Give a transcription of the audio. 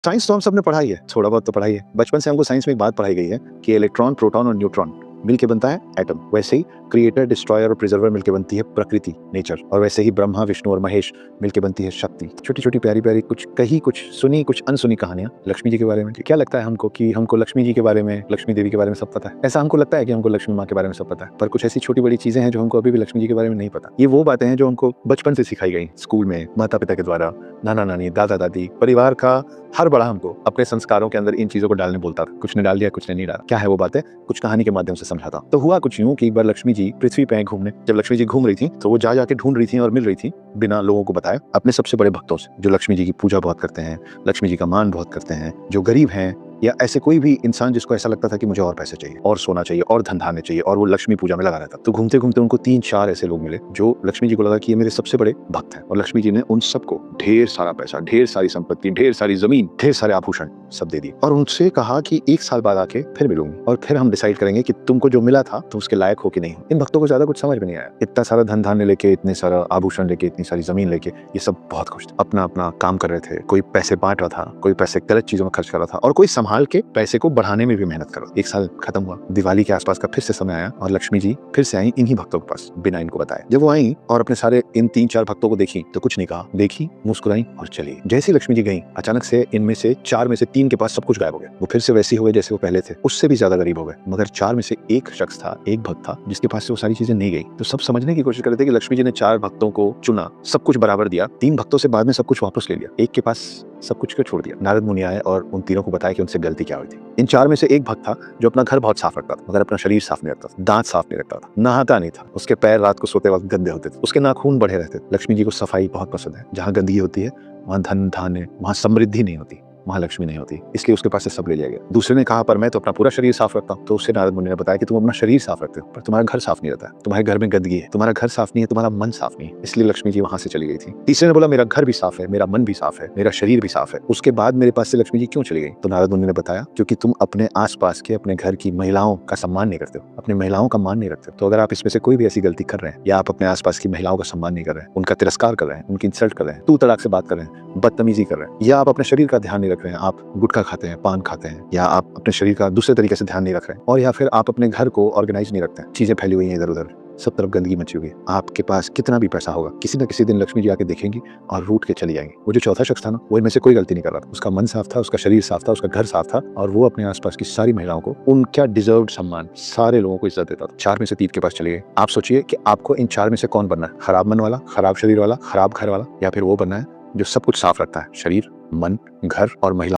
Science तो हम सबने पढ़ाई है, थोड़ा बहुत तो पढ़ाई है। बचपन से हमको साइंस में एक बात पढ़ाई गई है कि इलेक्ट्रॉन, प्रोटॉन और न्यूट्रॉन मिलके बनता है एटम। वैसे ही क्रिएटर, डिस्ट्रॉयर और प्रिजर्वर मिलके बनती है प्रकृति, नेचर। और वैसे ही ब्रह्मा, विष्णु और महेश मिलके बनती है शक्ति। छोटी छोटी प्यारी प्यारी कुछ सुनी कुछ अनसुनी कहानियां लक्ष्मी जी के बारे में। क्या लगता है हमको कि हमको लक्ष्मी जी के बारे में, लक्ष्मी देवी के बारे में सब पता है? ऐसा हमको लगता है कि हमको लक्ष्मी माँ के बारे में सब पता है, पर कुछ ऐसी छोटी बड़ी चीजें हैं जो हमको अभी भी लक्ष्मी जी के बारे में नहीं पता। ये वो बातें हैं जो हमको बचपन से सिखाई गई स्कूल में, माता पिता के द्वारा, नाना नानी, दादा दादी, परिवार का हर बड़ा हमको अपने संस्कारों के अंदर इन चीजों को डालने बोलता था। कुछ ने डाल दिया, कुछ ने नहीं डाला। क्या है वो बातें? कुछ कहानी के माध्यम से समझाता। तो हुआ कुछ यूं कि एक बार लक्ष्मी जी पृथ्वी पे घूमने, जब लक्ष्मी जी घूम रही थी तो वो जा जाके ढूंढ रही थी और मिल रही थी बिना लोगों को बताए अपने सबसे बड़े भक्तों से, जो लक्ष्मी जी की पूजा बहुत करते हैं, लक्ष्मी जी का मान बहुत करते हैं, जो गरीब हैं, या ऐसे कोई भी इंसान जिसको ऐसा लगता था कि मुझे और पैसे चाहिए और सोना चाहिए और धन धान्य चाहिए, और वो लक्ष्मी पूजा में लगा रहता। तो घूमते घूमते उनको 3-4 ऐसे लोग मिले जो लक्ष्मी जी को लगा कि ये मेरे सबसे बड़े भक्त हैं। और लक्ष्मी जी ने उन सबको ढेर सारा पैसा, ढेर सारी संपत्ति, ढेर सारी जमीन, ढेर सारे आभूषण सब दे दिए और उनसे कहा कि 1 साल बाद आके फिर मिलूंगी और फिर हम डिसाइड करेंगे कि तुमको जो मिला था तुम उसके लायक हो कि नहीं हो। इन भक्तों को ज्यादा कुछ समझ में नहीं आया। इतना सारा धन धान्य लेके, इतने सारा आभूषण लेके, इतनी सारी जमीन लेके, ये सब बहुत खुश थे, अपना अपना काम कर रहे थे। कोई पैसे बांट रहा था, कोई पैसे गलत चीजों में खर्च कर रहा था, और कोई संभाल के पैसे को बढ़ाने में भी मेहनत करो। 1 साल खत्म हुआ, दिवाली के आसपास का फिर से समय आया और लक्ष्मी जी फिर से आई इन्हीं भक्तों के पास बिना इनको बताए। जब वो आई और अपने सारे इन 3-4 भक्तों को देखी तो कुछ नहीं कहा, देखी, मुस्कुराई और चली। जैसी लक्ष्मी जी गई, अचानक से इनमें से 4 में से 3 के पास सब कुछ गायब हो गया। वो फिर से वैसे हो गए जैसे वो पहले थे, उससे भी ज्यादा गरीब हो गए। मगर 4 में से एक शख्स था, एक भक्त था, जिसके पास से वो सारी चीजें नहीं गई। तो सब समझने की कोशिश कर रहे थे कि लक्ष्मी जी ने 4 भक्तों को चुना, सब कुछ बराबर दिया, 3 भक्तों से बाद में सब कुछ वापस ले लिया, एक के पास सब कुछ क्यों छोड़ दिया? नारद मुनि आए और उन तीनों को बताया कि उनसे गलती क्या हुई थी। इन 4 में से एक भक्त था जो अपना घर बहुत साफ रखता था, मगर अपना शरीर साफ नहीं रखता था, दांत साफ नहीं रखता था, नहाता नहीं था, उसके पैर रात को सोते वक्त गंदे होते थे, उसके नाखून बढ़े रहते थे। लक्ष्मी जी को सफाई बहुत पसंद है। जहाँ गंदगी होती है वहाँ धन धान्य, वहाँ समृद्धि नहीं होती, वहाँ लक्ष्मी नहीं होती, इसलिए उसके पास से सब ले लिया गया। दूसरे ने कहा पर मैं तो अपना पूरा शरीर साफ रखता हूँ। तो उससे नारद मुनि ने बताया कि तुम अपना शरीर साफ रखते हो पर तुम्हारा घर साफ नहीं रहता है, तुम्हारे घर में गंदगी है, तुम्हारा घर साफ नहीं है, तुम्हारा मन साफ नहीं है, इसलिए लक्ष्मी जी वहां से चली गई थी। तीसरे ने बोला मेरा घर भी साफ है, मेरा मन भी साफ है, मेरा शरीर भी साफ है, उसके बाद मेरे पास से लक्ष्मी जी क्यों चली गई? तो नारद मुनि ने बताया क्योंकि तुम अपने आसपास के, अपने घर की महिलाओं का सम्मान नहीं करते हो, अपनी महिलाओं का मान नहीं रखते हो। तो अगर आप इसमें से कोई भी ऐसी गलती कर रहे हैं, या आप अपने आसपास की महिलाओं का सम्मान नहीं कर रहे हैं, उनका तिरस्कार कर रहे हैं, उनकी इंसल्ट कर रहे हैं, तू तड़ाक से बात कर रहे हैं, बदतमीजी कर रहे हैं, या आप अपने शरीर का ध्यान नहीं रख रहे हैं, आप गुटखा खाते हैं, पान खाते हैं, या आप अपने शरीर का दूसरे तरीके से ध्यान नहीं रख रहे हैं, और या फिर आप अपने घर को ऑर्गेनाइज नहीं रखते हैं, चीजें फैली हुई हैं इधर उधर, सब तरफ गंदगी मची हुई है, आपके पास कितना भी पैसा होगा, किसी न किसी दिन लक्ष्मी जी आके देखेंगी और रूठ के चली जाएंगी। वो जो चौथा शख्स था ना, वो इनमें से कोई गलती नहीं कर रहा था, उसका मन साफ था, उसका शरीर साफ था, उसका घर साफ था, और वो अपने आसपास की सारी महिलाओं को उनका डिजर्व्ड सम्मान, सारे लोगों को इज्जत देता था। 4 में से 3 के पास चले गए। आप सोचिए कि आपको इन 4 में से कौन बनना है? खराब मन वाला, खराब शरीर वाला, खराब घर वाला, या फिर वो बनना है जो सब कुछ साफ रखता है, शरीर, मन, घर और महिला।